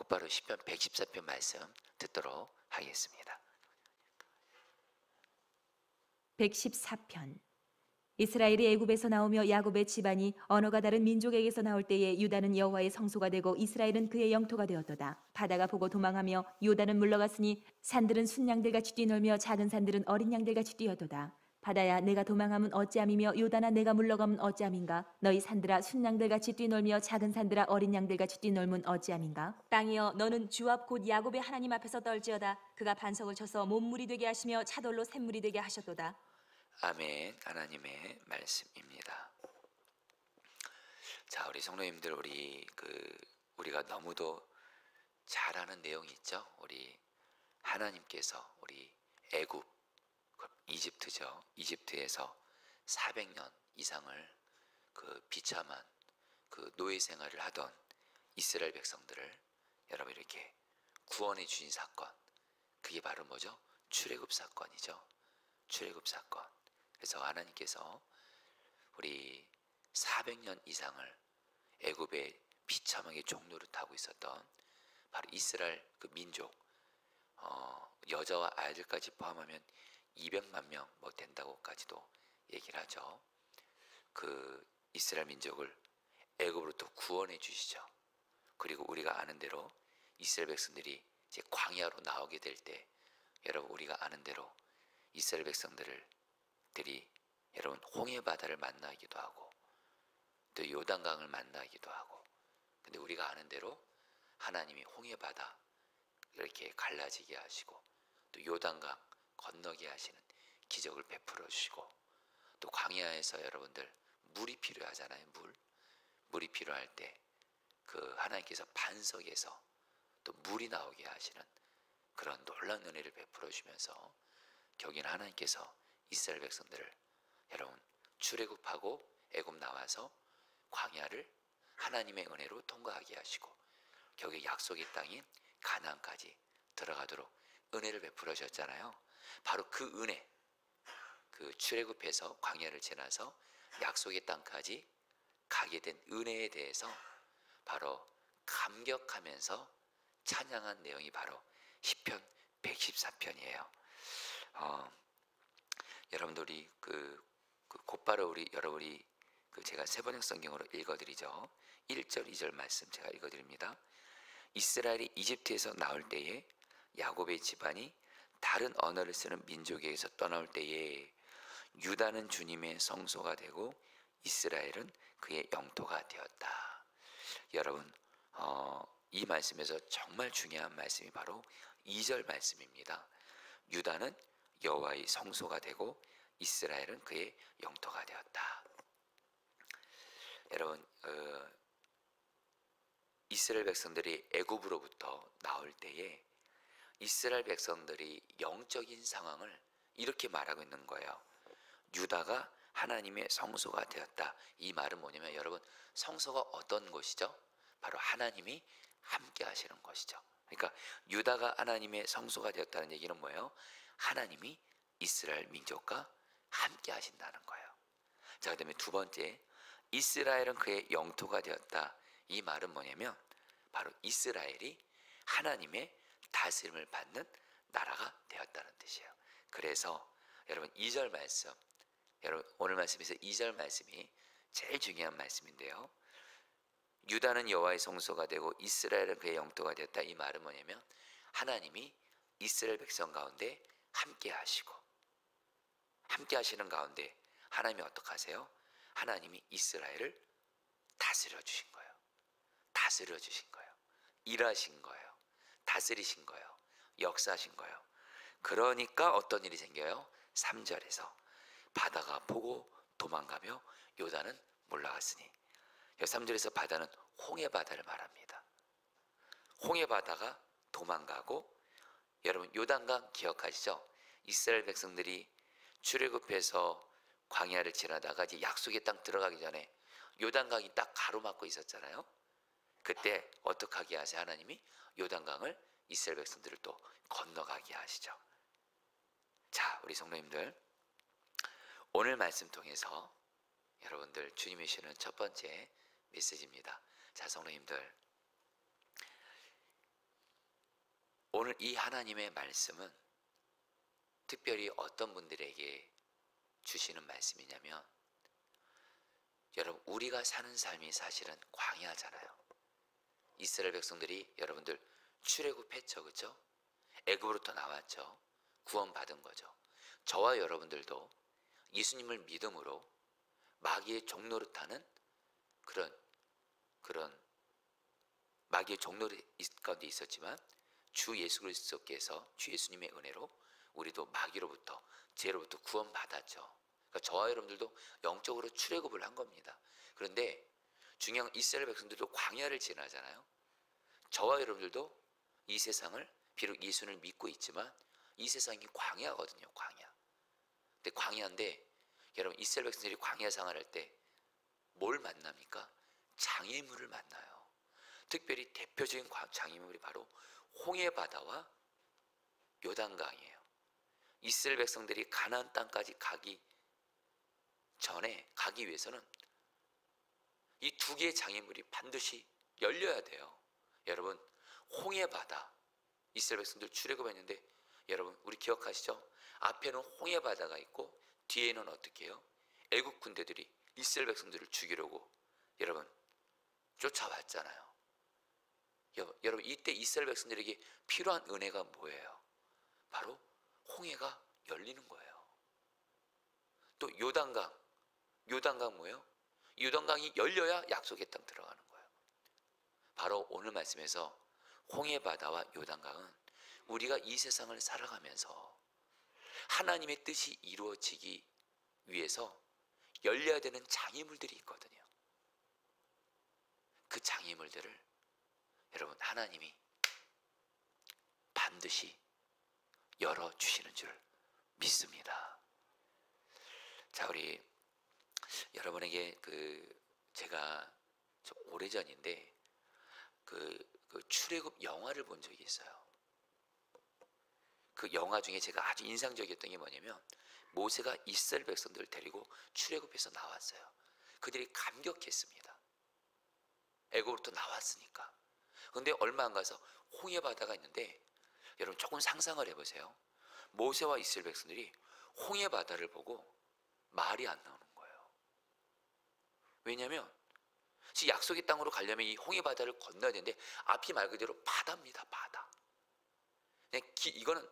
곧바로 시편 114편 말씀 듣도록 하겠습니다. 114편. 이스라엘이 애굽에서 나오며 야곱의 집안이 언어가 다른 민족에게서 나올 때에 유다는 여호와의 성소가 되고 이스라엘은 그의 영토가 되었도다. 바다가 보고 도망하며 요단은 물러갔으니 산들은 순양들같이 뛰놀며 작은 산들은 어린 양들같이 뛰어도다. 바다야 내가 도망함은 어찌함이며 요단아 내가 물러가면 어찌함인가. 너희 산들아 순양들같이 뛰놀며 작은 산들아 어린 양들같이 뛰놀면 어찌함인가. 땅이여 너는 주 앞 곧 야곱의 하나님 앞에서 떨지어다. 그가 반석을 쳐서 몸물이 되게 하시며 차돌로 샘물이 되게 하셨도다. 아멘. 하나님의 말씀입니다. 자, 우리 성도님들, 우리가 너무도 잘 아는 내용이 있죠. 우리 하나님께서 우리 애굽, 이집트죠. 이집트에서 400년 이상을 비참한 노예 생활을 하던 이스라엘 백성들을 여러분 이렇게 구원해 주신 사건, 그게 바로 뭐죠? 출애굽 사건이죠. 출애굽 사건. 그래서 하나님께서 우리 400년 이상을 애굽에 비참하게 종노릇하고 있었던 바로 이스라엘 민족, 여자와 아이들까지 포함하면 200만 명 된다고까지도 얘기를 하죠. 이스라엘 민족을 애굽으로부터 구원해 주시죠. 그리고 우리가 아는 대로 이스라엘 백성들이 이제 광야로 나오게 될 때, 여러분 우리가 아는 대로 이스라엘 백성들이 여러분 홍해 바다를 만나기도 하고 또 요단강을 만나기도 하고, 근데 우리가 아는 대로 하나님이 홍해 바다 이렇게 갈라지게 하시고 또 요단강 건너게 하시는 기적을 베풀어 주시고, 또 광야에서 여러분들 물이 필요하잖아요. 물이 필요할 때 하나님께서 반석에서 또 물이 나오게 하시는 그런 놀라운 은혜를 베풀어 주면서 결국에는 하나님께서 이스라엘 백성들을 여러분 출애굽하고 애굽 나와서 광야를 하나님의 은혜로 통과하게 하시고 결국에 약속의 땅인 가나안까지 들어가도록 은혜를 베풀어 주셨잖아요. 바로 그 은혜, 출애굽해서 광야를 지나서 약속의 땅까지 가게 된 은혜에 대해서 바로 감격하면서 찬양한 내용이 바로 시편 114편이에요. 여러분들이 곧바로 여러분이 제가 세번역 성경으로 읽어드리죠. 1절 2절 말씀 제가 읽어드립니다. 이스라엘이 이집트에서 나올 때에 야곱의 집안이 다른 언어를 쓰는 민족에게서 떠나올 때에 유다는 주님의 성소가 되고 이스라엘은 그의 영토가 되었다. 여러분 이 말씀에서 정말 중요한 말씀이 바로 2절 말씀입니다. 유다는 여호와의 성소가 되고 이스라엘은 그의 영토가 되었다. 여러분 이스라엘 백성들이 애굽으로부터 나올 때에 이스라엘 백성들이 영적인 상황을 이렇게 말하고 있는 거예요. 유다가 하나님의 성소가 되었다. 이 말은 뭐냐면 여러분 성소가 어떤 곳이죠? 바로 하나님이 함께 하시는 것이죠. 그러니까 유다가 하나님의 성소가 되었다는 얘기는 뭐예요? 하나님이 이스라엘 민족과 함께 하신다는 거예요. 자, 그다음에 두 번째, 이스라엘은 그의 영토가 되었다. 이 말은 뭐냐면 바로 이스라엘이 하나님의 다스림을 받는 나라가 되었다는 뜻이에요. 그래서 여러분 2절 말씀, 여러분 오늘 말씀에서 2절 말씀이 제일 중요한 말씀인데요. 유다는 여호와의 성소가 되고 이스라엘은 그의 영토가 되었다. 이 말은 뭐냐면 하나님이 이스라엘 백성 가운데 함께 하시고, 함께 하시는 가운데 하나님이 어떻게 하세요? 하나님이 이스라엘을 다스려 주신 거예요. 다스려 주신 거예요. 일하신 거예요. 다스리신 거예요. 역사하신 거예요. 그러니까 어떤 일이 생겨요? 3절에서 바다가 보고 도망가며 요단은 몰라갔으니, 3절에서 바다는 홍해 바다를 말합니다. 홍해 바다가 도망가고, 여러분 요단강 기억하시죠? 이스라엘 백성들이 출애굽해서 광야를 지나다가 이제 약속의 땅 들어가기 전에 요단강이 딱 가로막고 있었잖아요. 그때 어떻게 하게 하세요? 하나님이 요단강을 이스라엘 백성들을 또 건너가게 하시죠. 자, 우리 성도님들, 오늘 말씀 통해서 여러분들 주님이 주시는 첫 번째 메시지입니다. 자, 성도님들, 오늘 이 하나님의 말씀은 특별히 어떤 분들에게 주시는 말씀이냐면, 여러분, 우리가 사는 삶이 사실은 광야잖아요. 이스라엘 백성들이 여러분들 출애굽했죠, 그렇죠? 애굽으로부터 나왔죠. 구원받은 거죠. 저와 여러분들도 예수님을 믿음으로 마귀의 종노릇하는 그런 마귀의 종노릇 가운데 있었지만, 주 예수 그리스도께서, 주 예수님의 은혜로 우리도 마귀로부터, 죄로부터 구원받았죠. 그러니까 저와 여러분들도 영적으로 출애굽을 한 겁니다. 그런데 중요한, 이스라엘 백성들도 광야를 지나잖아요. 저와 여러분들도 이 세상을, 비록 예수를 믿고 있지만 이 세상이 광야거든요. 광야. 근데 광야인데, 여러분, 이스라엘 백성들이 광야 생활할 때 뭘 만납니까? 장애물을 만나요. 특별히 대표적인 장애물이 바로 홍해 바다와 요단강이에요. 이스라엘 백성들이 가나안 땅까지 가기 위해서는 이 두 개의 장애물이 반드시 열려야 돼요. 여러분, 홍해바다, 이스라엘 백성들 출애굽했는데, 여러분 우리 기억하시죠? 앞에는 홍해바다가 있고 뒤에는 어떻게 해요? 애국 군대들이 이스라엘 백성들을 죽이려고 여러분 쫓아왔잖아요. 여러분, 이때 이스라엘 백성들에게 필요한 은혜가 뭐예요? 바로 홍해가 열리는 거예요. 또 요단강 뭐예요? 요단강이 열려야 약속의 땅 들어가는 거예요. 바로 오늘 말씀에서 홍해바다와 요단강은 우리가 이 세상을 살아가면서 하나님의 뜻이 이루어지기 위해서 열려야 되는 장애물들이 있거든요. 그 장애물들을 여러분, 하나님이 반드시 열어주시는 줄 믿습니다. 자, 우리 여러분에게 제가 좀 오래전인데 그 출애굽 영화를 본 적이 있어요. 그 영화 중에 제가 아주 인상적이었던 게 뭐냐면, 모세가 이스라엘 백성들을 데리고 출애굽해서 나왔어요. 그들이 감격했습니다. 애굽으로부터 나왔으니까. 그런데 얼마 안 가서 홍해바다가 있는데, 여러분 조금 상상을 해보세요. 모세와 이스라엘 백성들이 홍해바다를 보고 말이 안 나오는 거예요. 왜냐하면 약속의 땅으로 가려면 이 홍해바다를 건너야 되는데, 앞이 말 그대로 바다입니다. 바다. 이거는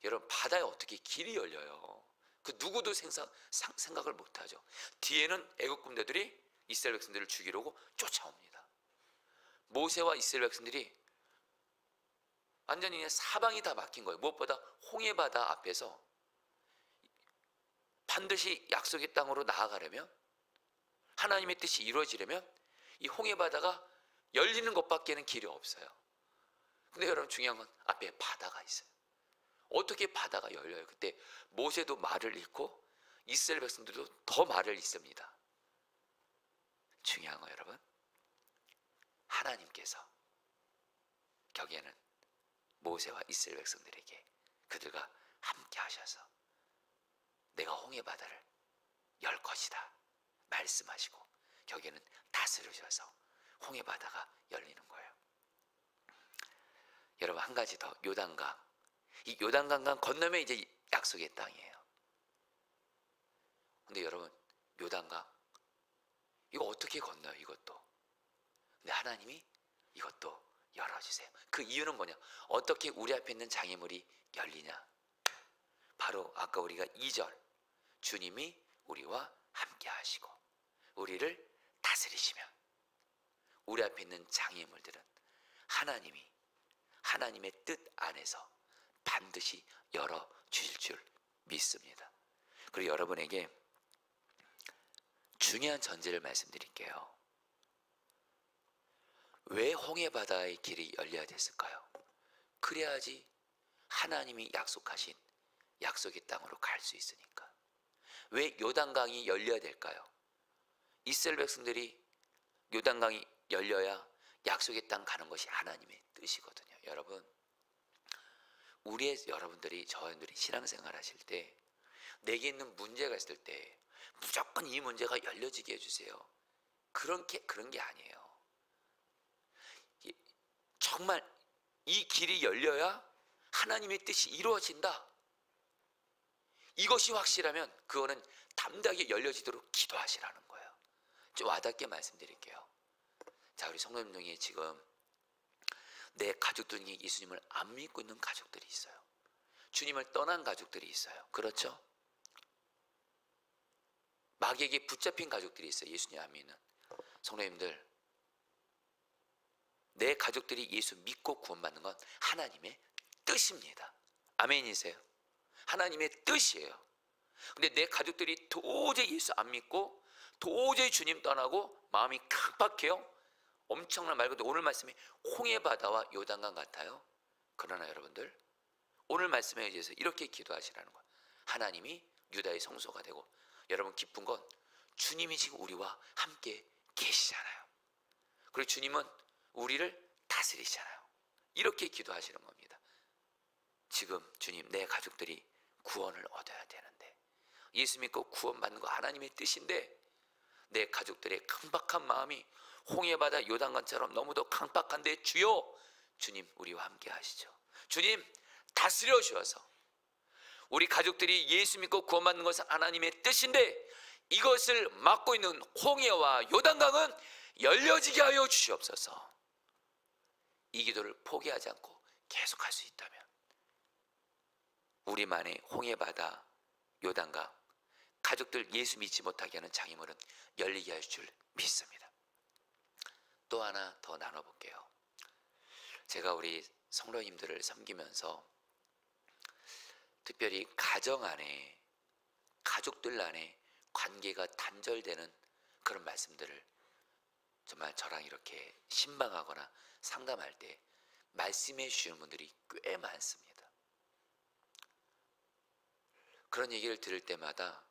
여러분, 바다에 어떻게 길이 열려요? 그 누구도 생각을 못하죠. 뒤에는 애국 군대들이 이스라엘 백성들을 죽이려고 쫓아옵니다. 모세와 이스라엘 백성들이 완전히 그냥 사방이 다 막힌 거예요. 무엇보다 홍해바다 앞에서 반드시 약속의 땅으로 나아가려면, 하나님의 뜻이 이루어지려면 이 홍해바다가 열리는 것밖에는 길이 없어요. 근데 여러분, 중요한 건 앞에 바다가 있어요. 어떻게 바다가 열려요? 그때 모세도 말을 잃고 이스라엘 백성들도 더 말을 잃습니다. 중요한 건 여러분, 하나님께서 거기에는 모세와 이스라엘 백성들에게 그들과 함께 하셔서 내가 홍해바다를 열 것이다 말씀하시고, 여기에는 다스려져서 홍해바다가 열리는 거예요. 여러분, 한 가지 더, 요단강. 이 요단강 건너면 이제 약속의 땅이에요. 근데 여러분, 요단강 이거 어떻게 건너요? 이것도. 근데 하나님이 이것도 열어주세요. 그 이유는 뭐냐? 어떻게 우리 앞에 있는 장애물이 열리냐? 바로 아까 우리가 2절, 주님이 우리와 함께 하시고 우리를 다스리시면 우리 앞에 있는 장애물들은 하나님의 뜻 안에서 반드시 열어주실 줄 믿습니다. 그리고 여러분에게 중요한 전제를 말씀드릴게요. 왜 홍해바다의 길이 열려야 됐을까요? 그래야지 하나님이 약속하신 약속의 땅으로 갈 수 있으니까. 왜 요단강이 열려야 될까요? 이스라엘 백성들이 요단강이 열려야 약속의 땅 가는 것이 하나님의 뜻이거든요. 여러분, 여러분들이, 저희들이 신앙생활 하실 때 내게 있는 문제가 있을 때 무조건 이 문제가 열려지게 해주세요. 그런 게 아니에요. 정말 이 길이 열려야 하나님의 뜻이 이루어진다. 이것이 확실하면 그거는 담대하게 열려지도록 기도하시라는 거예요. 좀 와닿게 말씀드릴게요. 자, 우리 성도님 중에 지금 내 가족들 중에 예수님을 안 믿고 있는 가족들이 있어요. 주님을 떠난 가족들이 있어요. 그렇죠? 마귀에게 붙잡힌 가족들이 있어요. 예수님 안 믿는 성도님들, 내 가족들이 예수 믿고 구원받는 건 하나님의 뜻입니다. 아멘이세요? 하나님의 뜻이에요. 근데 내 가족들이 도저히 예수 안 믿고 도저히 주님 떠나고 마음이 깜빡해요. 엄청난 말 그대로 오늘 말씀이 홍해바다와 요단강 같아요. 그러나 여러분들, 오늘 말씀에 의해서 이렇게 기도하시라는 거예요. 하나님이 유다의 성소가 되고, 여러분 기쁜 건 주님이 지금 우리와 함께 계시잖아요. 그리고 주님은 우리를 다스리시잖아요. 이렇게 기도하시는 겁니다. 지금 주님, 내 가족들이 구원을 얻어야 되는데, 예수 믿고 구원받는 거 하나님의 뜻인데 내 가족들의 강박한 마음이 홍해바다 요단강처럼 너무도 강박한데, 주여, 주님 우리와 함께 하시죠. 주님 다스려 주셔서 우리 가족들이 예수 믿고 구원받는 것은 하나님의 뜻인데 이것을 막고 있는 홍해와 요단강은 열려지게 하여 주시옵소서. 이 기도를 포기하지 않고 계속할 수 있다면 우리만의 홍해바다, 요단강, 가족들 예수 믿지 못하게 하는 장애물은 열리게 할 줄 믿습니다. 또 하나 더 나눠볼게요. 제가 우리 성도님들을 섬기면서 특별히 가정 안에, 가족들 안에 관계가 단절되는 그런 말씀들을 정말 저랑 이렇게 신방하거나 상담할 때 말씀해 주시는 분들이 꽤 많습니다. 그런 얘기를 들을 때마다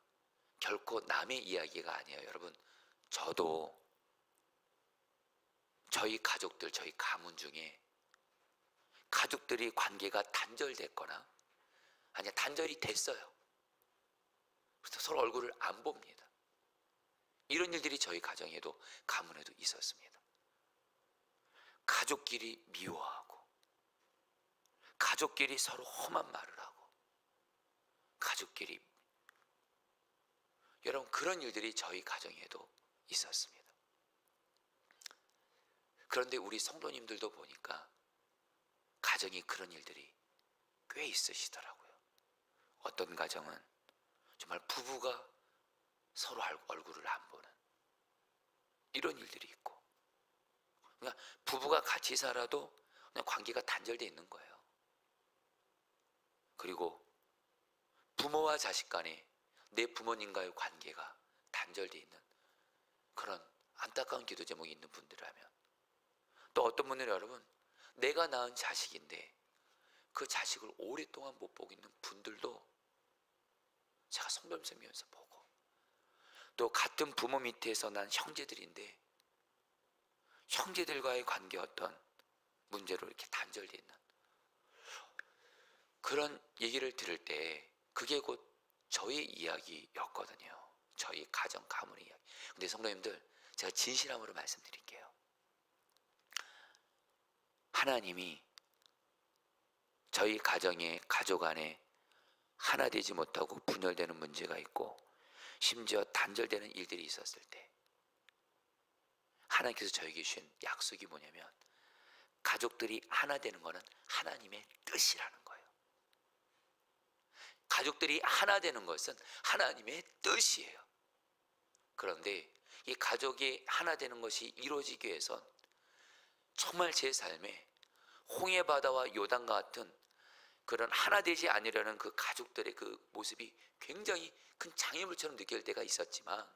결코 남의 이야기가 아니에요. 여러분, 저도 저희 가족들, 저희 가문 중에 가족들이 관계가 단절됐거나 아니야 단절이 됐어요. 그래서 서로 얼굴을 안 봅니다. 이런 일들이 저희 가정에도 가문에도 있었습니다. 가족끼리 미워하고, 가족끼리 서로 험한 말을 하고, 가족끼리, 여러분 그런 일들이 저희 가정에도 있었습니다. 그런데 우리 성도님들도 보니까 가정에 그런 일들이 꽤 있으시더라고요. 어떤 가정은 정말 부부가 서로 얼굴을 안 보는 이런 일들이 있고, 그러니까 부부가 같이 살아도 그냥 관계가 단절되어 있는 거예요. 그리고 부모와 자식 간에 내 부모님과의 관계가 단절되어 있는 그런 안타까운 기도 제목이 있는 분들이라면, 또 어떤 분들은 여러분 내가 낳은 자식인데 그 자식을 오랫동안 못 보고 있는 분들도 제가 성dom섬이면서 보고, 또 같은 부모 밑에서 난 형제들인데 형제들과의 관계 어떤 문제로 이렇게 단절되어 있는 그런 얘기를 들을 때 그게 곧 저의 이야기였거든요. 저희 가정 가문의 이야기. 근데 성도님들, 제가 진실함으로 말씀드릴게요. 하나님이 저희 가정에, 가족 안에 하나 되지 못하고 분열되는 문제가 있고 심지어 단절되는 일들이 있었을 때 하나님께서 저에게 주신 약속이 뭐냐면, 가족들이 하나 되는 것은 하나님의 뜻이라는 거예요. 가족들이 하나 되는 것은 하나님의 뜻이에요. 그런데 이 가족이 하나 되는 것이 이루어지기 위해선 정말 제 삶에 홍해바다와 요단과 같은 그런 하나 되지 않으려는 그 가족들의 그 모습이 굉장히 큰 장애물처럼 느낄 때가 있었지만,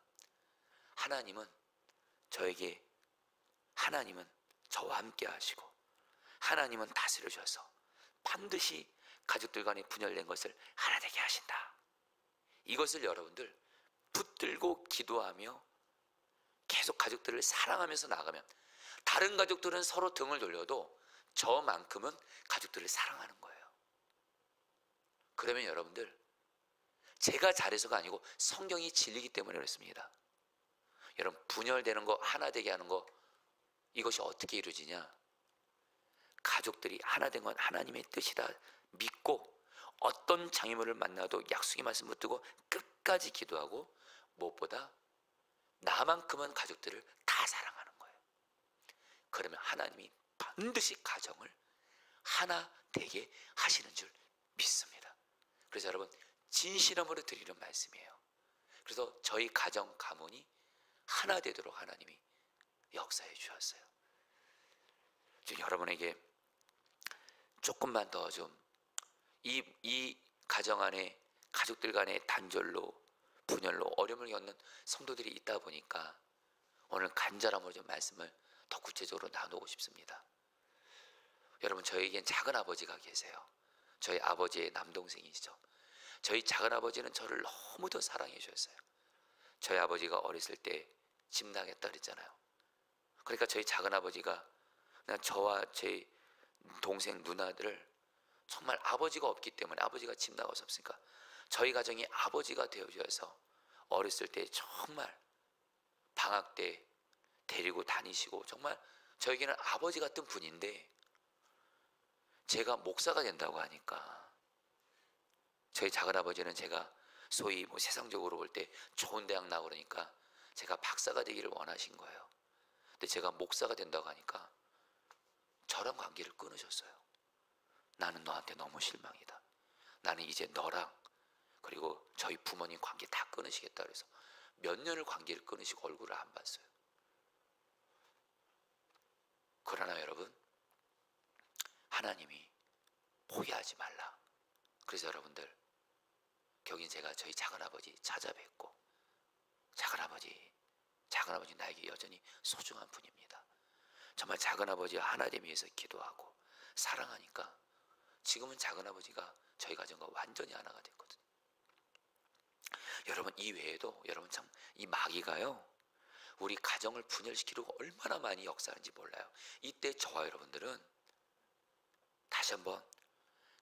하나님은 저와 함께 하시고 하나님은 다스려 주셔서 반드시 가족들 간에 분열된 것을 하나 되게 하신다. 이것을 여러분들 붙들고 기도하며 계속 가족들을 사랑하면서 나가면, 다른 가족들은 서로 등을 돌려도 저만큼은 가족들을 사랑하는 거예요. 그러면 여러분들, 제가 잘해서가 아니고 성경이 진리이기 때문에 그렇습니다. 여러분, 분열되는 거, 하나 되게 하는 거, 이것이 어떻게 이루어지냐? 가족들이 하나 된 건 하나님의 뜻이다 믿고 어떤 장애물을 만나도 약속의 말씀 붙들고 끝까지 기도하고, 무엇보다 나만큼은 가족들을 다 사랑하는 거예요. 그러면 하나님이 반드시 가정을 하나 되게 하시는 줄 믿습니다. 그래서 여러분, 진실함으로 드리는 말씀이에요. 그래서 저희 가정 가문이 하나 되도록 하나님이 역사해 주셨어요. 지금 여러분에게 조금만 더 좀 이 가정 안에 가족들 간의 단절로, 분열로 어려움을 겪는 성도들이 있다 보니까 오늘 간절함으로 좀 말씀을 더 구체적으로 나누고 싶습니다. 여러분, 저에겐 작은 아버지가 계세요. 저희 아버지의 남동생이시죠. 저희 작은 아버지는 저를 너무도 사랑해 주셨어요. 저희 아버지가 어렸을 때 집 나겠다 그랬잖아요. 그러니까 저희 작은 아버지가 그냥 저와 제 동생 누나들을 정말 아버지가 없기 때문에, 아버지가 집 나가서 없으니까 저희 가정이 아버지가 되어주셔서 어렸을 때 정말 방학 때 데리고 다니시고, 정말 저에게는 아버지 같은 분인데, 제가 목사가 된다고 하니까 저희 작은 아버지는 제가 소위 뭐 세상적으로 볼 때 좋은 대학 나오고 그러니까 제가 박사가 되기를 원하신 거예요. 근데 제가 목사가 된다고 하니까 저랑 관계를 끊으셨어요. 나는 너한테 너무 실망이다. 나는 이제 너랑 그리고 저희 부모님 관계 다 끊으시겠다 그래서 몇 년을 관계를 끊으시고 얼굴을 안 봤어요. 그러나 여러분, 하나님이 포기하지 말라. 그래서 여러분들, 겨우긴 제가 저희 작은아버지 찾아뵙고, 작은아버지 나에게 여전히 소중한 분입니다. 정말 작은아버지와 하나됨을 위해서 기도하고 사랑하니까 지금은 작은아버지가 저희 가정과 완전히 하나가 됐거든요. 여러분, 이 외에도 여러분 참 이 마귀가요, 우리 가정을 분열시키려고 얼마나 많이 역사하는지 몰라요. 이때 저와 여러분들은 다시 한번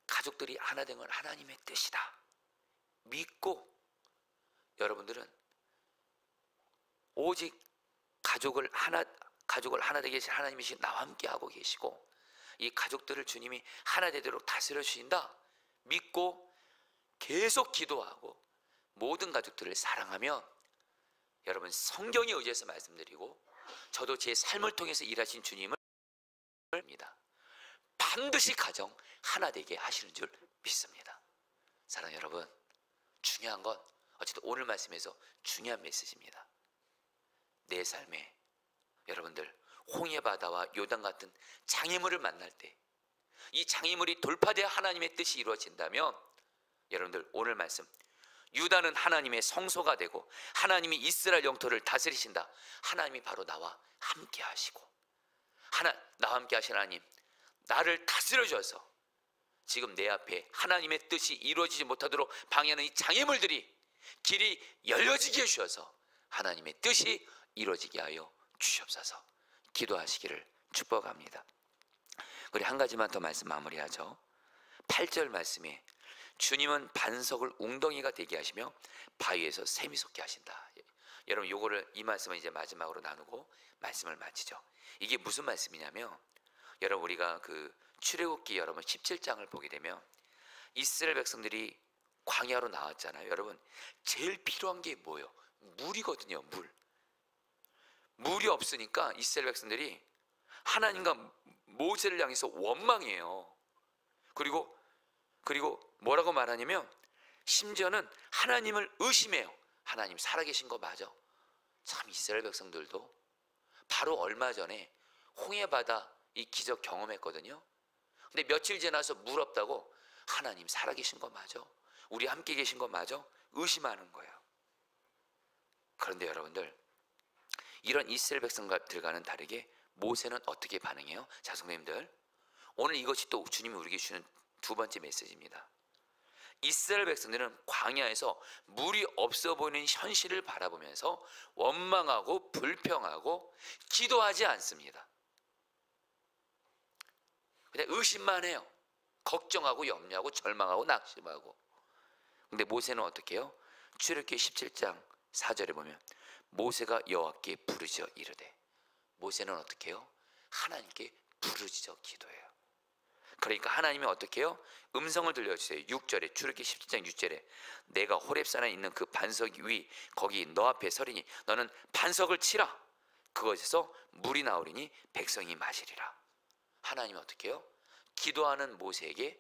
가족들이 하나 된 건 하나님의 뜻이다 믿고, 여러분들은 오직 가족을 하나 되게 하신 하나님이신 나와 함께 하고 계시고, 이 가족들을 주님이 하나 되도록 다스려 주신다 믿고 계속 기도하고 모든 가족들을 사랑하면, 여러분 성경에 의지해서 말씀드리고 저도 제 삶을 통해서 일하신 주님을 믿습니다. 반드시 가정 하나 되게 하시는 줄 믿습니다. 사랑하는 여러분, 중요한 건 어쨌든 오늘 말씀에서 중요한 메시지입니다. 내 삶에 여러분들 홍해 바다와 요단 같은 장애물을 만날 때, 이 장애물이 돌파되어 하나님의 뜻이 이루어진다면, 여러분들 오늘 말씀, 유다는 하나님의 성소가 되고 하나님이 이스라엘 영토를 다스리신다. 하나님이 바로 나와 함께 하시고, 나와 함께 하신 하나님, 나를 다스려 주셔서 지금 내 앞에 하나님의 뜻이 이루어지지 못하도록 방해하는 이 장애물들이 길이 열려지게 해주셔서 하나님의 뜻이 이루어지게 하여 주시옵소서. 기도하시기를 축복합니다. 우리 한 가지만 더 말씀 마무리하죠. 8절 말씀에 주님은 반석을 웅덩이가 되게 하시며 바위에서 샘이 솟게 하신다. 여러분, 요거를 이 말씀을 이제 마지막으로 나누고 말씀을 마치죠. 이게 무슨 말씀이냐면, 여러분 우리가 그 출애굽기 여러분 17장을 보게 되면 이스라엘 백성들이 광야로 나왔잖아요. 여러분, 제일 필요한 게 뭐예요? 물이거든요. 물이 없으니까 이스라엘 백성들이 하나님과 모세를 향해서 원망해요. 그리고 뭐라고 말하냐면, 심지어는 하나님을 의심해요. 하나님 살아계신 거 맞아? 참, 이스라엘 백성들도 바로 얼마 전에 홍해바다 이 기적 경험했거든요. 근데 며칠 지나서 물 없다고, 하나님 살아계신 거 맞아? 우리 함께 계신 거 맞아? 의심하는 거예요. 그런데 여러분들, 이런 이스라엘 백성들과는 다르게 모세는 어떻게 반응해요? 자, 성도님들, 오늘 이것이 또 주님이 우리에게 주는 두 번째 메시지입니다. 이스라엘 백성들은 광야에서 물이 없어 보이는 현실을 바라보면서 원망하고 불평하고 기도하지 않습니다. 그냥 의심만 해요. 걱정하고 염려하고 절망하고 낙심하고. 근데 모세는 어떻게 해요? 출애굽기 17장 4절에 보면 모세가 여호와께 부르짖어 이르되, 모세는 어떻게 해요? 하나님께 부르짖어 기도해요. 그러니까 하나님이 어떻게 해요? 음성을 들려주세요. 6절에 출애굽기 17장 6절에 내가 호렙산에 있는 그 반석 위 거기 너 앞에 서리니 너는 반석을 치라. 그것에서 물이 나오리니 백성이 마시리라. 하나님이 어떻게 해요? 기도하는 모세에게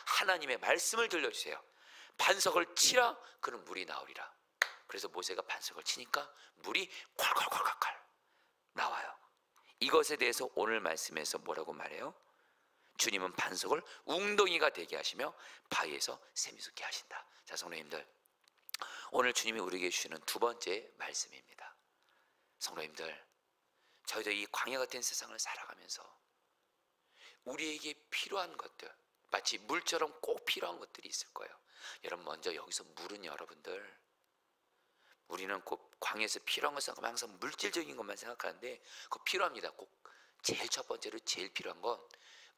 하나님의 말씀을 들려주세요. 반석을 치라. 그럼 물이 나오리라. 그래서 모세가 반석을 치니까 물이 콸콸콸콸콸 나와요. 이것에 대해서 오늘 말씀에서 뭐라고 말해요? 주님은 반석을 웅덩이가 되게 하시며 바위에서 샘이 솟게 하신다. 자, 성도님들, 오늘 주님이 우리에게 주시는 두 번째 말씀입니다. 성도님들, 저희도 이 광야 같은 세상을 살아가면서 우리에게 필요한 것들, 마치 물처럼 꼭 필요한 것들이 있을 거예요. 여러분, 먼저 여기서 물은 여러분들, 우리는 꼭 광야에서 필요한 것을 생각하면 항상 물질적인 것만 생각하는데 그거 필요합니다. 꼭 제일 첫 번째로 제일 필요한 건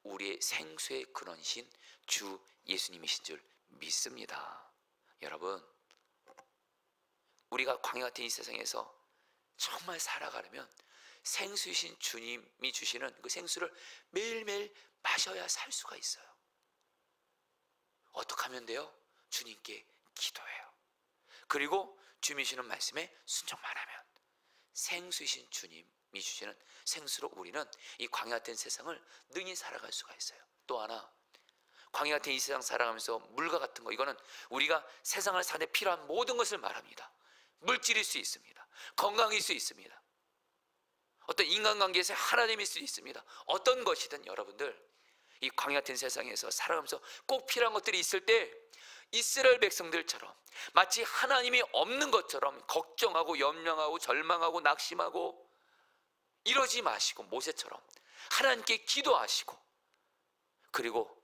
우리의 생수의 근원이신 주 예수님이신 줄 믿습니다. 여러분, 우리가 광야 같은 이 세상에서 정말 살아가려면 생수이신 주님이 주시는 그 생수를 매일매일 마셔야 살 수가 있어요. 어떻게 하면 돼요? 주님께 기도해요. 그리고 주님이 주시는 말씀에 순종만 하면 생수이신 주님이 주시는 생수로 우리는 이 광야 같은 세상을 능히 살아갈 수가 있어요. 또 하나, 광야 같은 이 세상 살아가면서 물과 같은 거, 이거는 우리가 세상을 사는 데 필요한 모든 것을 말합니다. 물질일 수 있습니다. 건강일 수 있습니다. 어떤 인간관계에서 하나님일 수 있습니다. 어떤 것이든 여러분들 이 광야 같은 세상에서 살아가면서 꼭 필요한 것들이 있을 때 이스라엘 백성들처럼 마치 하나님이 없는 것처럼 걱정하고 염려하고 절망하고 낙심하고 이러지 마시고 모세처럼 하나님께 기도하시고, 그리고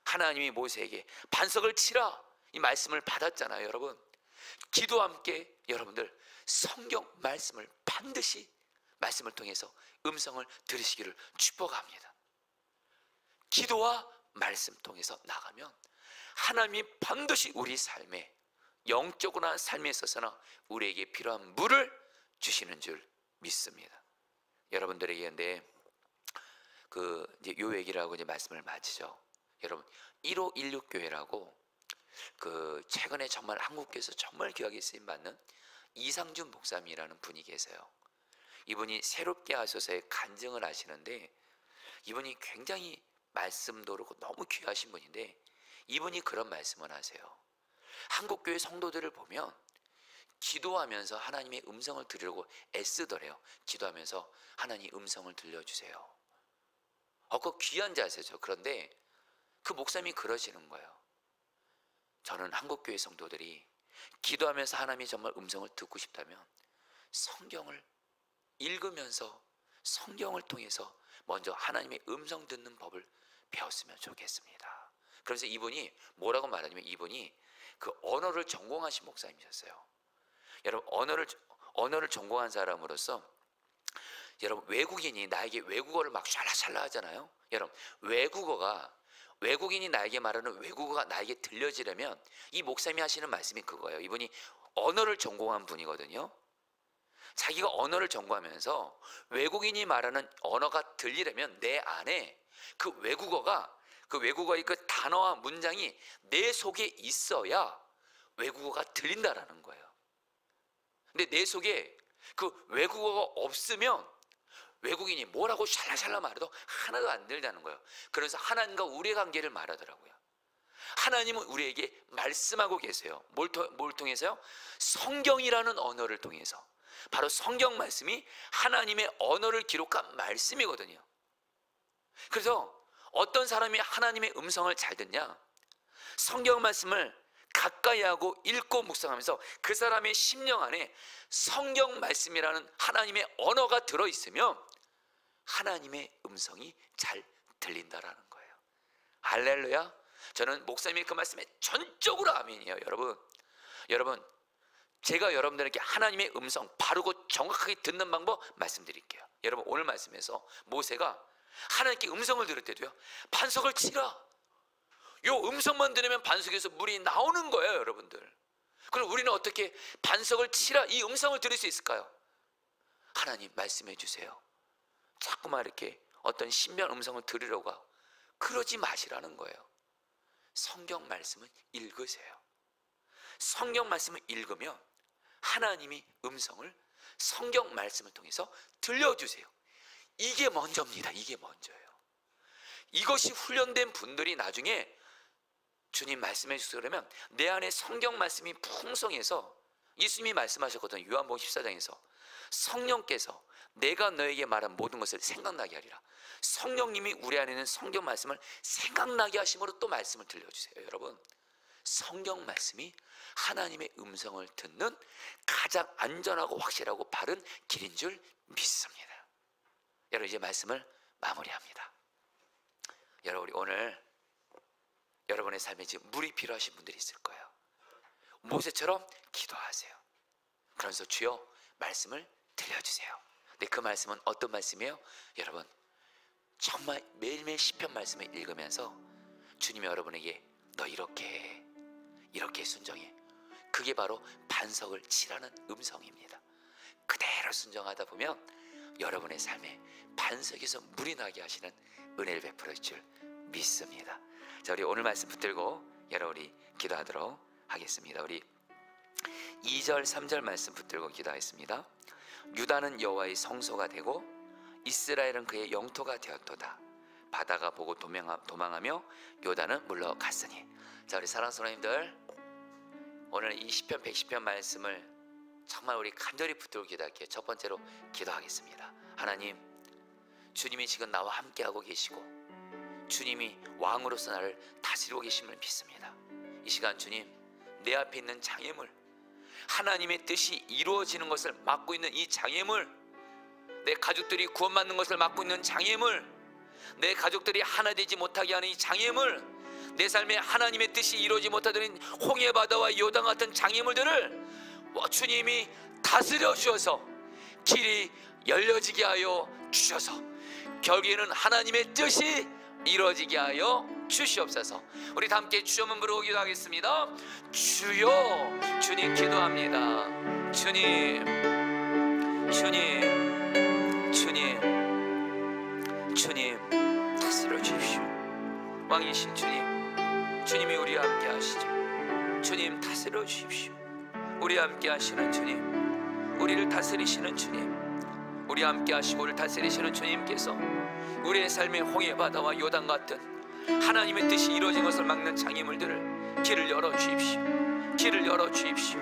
하나님이 모세에게 반석을 치라 이 말씀을 받았잖아요. 여러분, 기도와 함께 여러분들 성경 말씀을 반드시 말씀을 통해서 음성을 들으시기를 축복합니다. 기도와 말씀 통해서 나가면 하나님이 반드시 우리 삶에 영적으로나 삶에 있어서나 우리에게 필요한 물을 주시는 줄 믿습니다. 여러분들에게 근데 이제 요 얘기를 하고 이제 말씀을 마치죠. 여러분, 1516 교회라고 최근에 정말 한국교회에서 정말 귀하게 쓰임 받는 이상준 목사님이라는 분이 계세요. 이분이 새롭게 하소서에 간증을 하시는데 이분이 굉장히 말씀도 그렇고 너무 귀하신 분인데 이분이 그런 말씀을 하세요. 한국교회 성도들을 보면 기도하면서 하나님의 음성을 들으려고 애쓰더래요. 기도하면서 하나님 음성을 들려주세요. 그거 귀한 자세죠. 그런데 그 목사님이 그러시는 거예요. 저는 한국교회 성도들이 기도하면서 하나님이 정말 음성을 듣고 싶다면 성경을 읽으면서 성경을 통해서 먼저 하나님의 음성 듣는 법을 배웠으면 좋겠습니다. 그래서 이분이 뭐라고 말하냐면 이분이 그 언어를 전공하신 목사님이셨어요. 여러분, 언어를 전공한 사람으로서 여러분, 외국인이 나에게 외국어를 막 샬라샬라 하잖아요. 여러분, 외국인이 나에게 말하는 외국어가 나에게 들려지려면 이 목사님이 하시는 말씀이 그거예요. 이분이 언어를 전공한 분이거든요. 자기가 언어를 전공하면서 외국인이 말하는 언어가 들리려면 내 안에 그 외국어의 그 단어와 문장이 내 속에 있어야 외국어가 들린다라는 거예요. 근데 내 속에 그 외국어가 없으면 외국인이 뭐라고 샬라샬라 말해도 하나도 안 들린다는 거예요. 그래서 하나님과 우리의 관계를 말하더라고요. 하나님은 우리에게 말씀하고 계세요. 뭘 통해서요? 성경이라는 언어를 통해서. 바로 성경 말씀이 하나님의 언어를 기록한 말씀이거든요. 그래서 어떤 사람이 하나님의 음성을 잘 듣냐? 성경 말씀을 가까이 하고 읽고 묵상하면서 그 사람의 심령 안에 성경 말씀이라는 하나님의 언어가 들어있으면 하나님의 음성이 잘 들린다라는 거예요. 할렐루야. 저는 목사님의 그 말씀에 전적으로 아멘이에요. 여러분, 제가 여러분들에게 하나님의 음성 바르고 정확하게 듣는 방법 말씀드릴게요. 여러분, 오늘 말씀에서 모세가 하나님께 음성을 들을 때도요, 반석을 치라. 요 음성만 들으면 반석에서 물이 나오는 거예요. 여러분들, 그럼 우리는 어떻게 반석을 치라 이 음성을 들을 수 있을까요? 하나님 말씀해 주세요. 자꾸만 이렇게 어떤 신비한 음성을 들으려고 하고 그러지 마시라는 거예요. 성경 말씀을 읽으세요. 성경 말씀을 읽으면 하나님이 음성을 성경 말씀을 통해서 들려주세요. 이게 먼저입니다. 이게 먼저예요. 이것이 훈련된 분들이 나중에 주님 말씀해 주세요 그러면 내 안에 성경 말씀이 풍성해서, 예수님이 말씀하셨거든요. 요한복음 14장에서 성령께서 내가 너에게 말한 모든 것을 생각나게 하리라. 성령님이 우리 안에 있는 성경 말씀을 생각나게 하심으로 또 말씀을 들려주세요. 여러분, 성경 말씀이 하나님의 음성을 듣는 가장 안전하고 확실하고 바른 길인 줄 믿습니다. 여러분, 이제 말씀을 마무리합니다. 여러분, 우리 오늘 여러분의 삶에 지금 물이 필요하신 분들이 있을 거예요. 모세처럼 기도하세요. 그러면서 주여 말씀을 들려주세요. 근데 그 말씀은 어떤 말씀이에요? 여러분, 정말 매일매일 시편 말씀을 읽으면서 주님이 여러분에게 너 이렇게 순종해. 그게 바로 반석을 치라는 음성입니다. 그대로 순종하다 보면 여러분의 삶에 반석에서 물이 나게 하시는 은혜를 베풀어 줄 줄 믿습니다. 자, 우리 오늘 말씀 붙들고 여러분이 기도하도록 하겠습니다. 우리 2절 3절 말씀 붙들고 기도하겠습니다. 유다는 여호와의 성소가 되고 이스라엘은 그의 영토가 되었도다. 바다가 보고 도망하며 요단은 물러갔으니. 자, 우리 사랑하는 하나님들, 오늘 이 시편 110편 말씀을 정말 우리 간절히 붙들고 기도할게요. 첫 번째로 기도하겠습니다. 하나님, 주님이 지금 나와 함께하고 계시고 주님이 왕으로서 나를 다스리고 계심을 믿습니다. 이 시간 주님, 내 앞에 있는 장애물, 하나님의 뜻이 이루어지는 것을 막고 있는 이 장애물, 내 가족들이 구원받는 것을 막고 있는 장애물, 내 가족들이 하나 되지 못하게 하는 이 장애물, 내 삶에 하나님의 뜻이 이루어지지 못하는 홍해바다와 요단 같은 장애물들을 주님이 다스려 주셔서 길이 열려지게 하여 주셔서 결국에는 하나님의 뜻이 이루어지게 하여 주시옵소서. 우리 다 함께 주여 한번 부르고 기도하겠습니다. 주여, 주님 기도합니다. 주님, 주님, 주님, 주님 다스려 주십시오. 왕이신 주님, 주님이 우리와 함께 하시죠. 주님 다스려 주십시오. 우리와 함께 하시는 주님, 우리를 다스리시는 주님, 우리와 함께 하시고 우리를 다스리시는 주님께서 우리의 삶의 홍해바다와 요단 같은 하나님의 뜻이 이루어진 것을 막는 장애물들을 길을 열어주십시오. 길을 열어주십시오.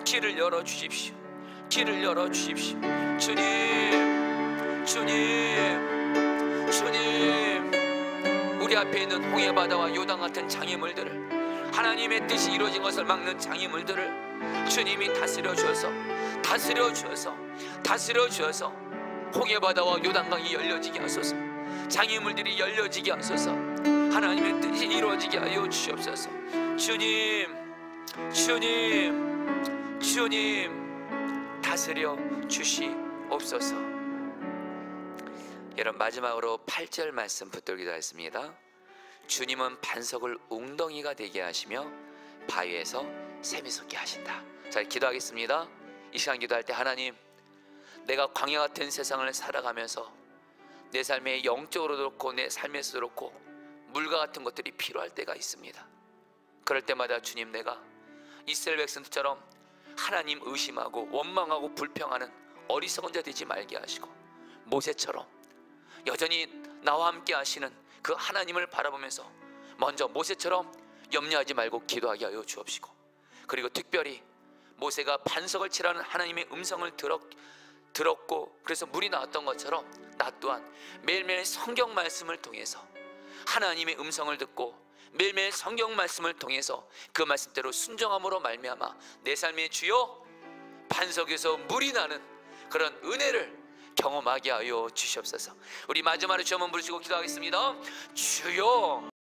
길을 열어주십시오. 길을 열어주십시오. 주님, 주님, 주님, 우리 앞에 있는 홍해바다와 요단 같은 장애물들을, 하나님의 뜻이 이루어진 것을 막는 장애물들을 주님이 다스려 주어서, 다스려 주어서, 다스려 주어서 홍해바다와 요단강이 열려지게 하소서. 장애물들이 열려지게 하소서. 하나님의 뜻이 이루어지게 하여 주시옵소서. 주님, 주님, 주님 다스려 주시옵소서. 여러분, 마지막으로 8절 말씀 붙들고 기도하겠습니다. 주님은 반석을 웅덩이가 되게 하시며 바위에서 샘이 솟게 하신다. 자, 기도하겠습니다. 이 시간 기도할 때, 하나님, 내가 광야 같은 세상을 살아가면서 내 삶에 영적으로도 그렇고 내 삶에서도 그렇고 물과 같은 것들이 필요할 때가 있습니다. 그럴 때마다 주님, 내가 이스라엘 백성들처럼 하나님 의심하고 원망하고 불평하는 어리석은 자 되지 말게 하시고, 모세처럼 여전히 나와 함께 하시는 그 하나님을 바라보면서 먼저 모세처럼 염려하지 말고 기도하게 하여 주옵시고, 그리고 특별히 모세가 반석을 치라는 하나님의 음성을 들었고 그래서 물이 나왔던 것처럼 나 또한 매일매일 성경 말씀을 통해서 하나님의 음성을 듣고 매일매일 성경 말씀을 통해서 그 말씀대로 순종함으로 말미암아 내 삶의 주요 반석에서 물이 나는 그런 은혜를 경험하게 하여 주시옵소서. 우리 마지막으로 주여 한번 부르시고 기도하겠습니다. 주여.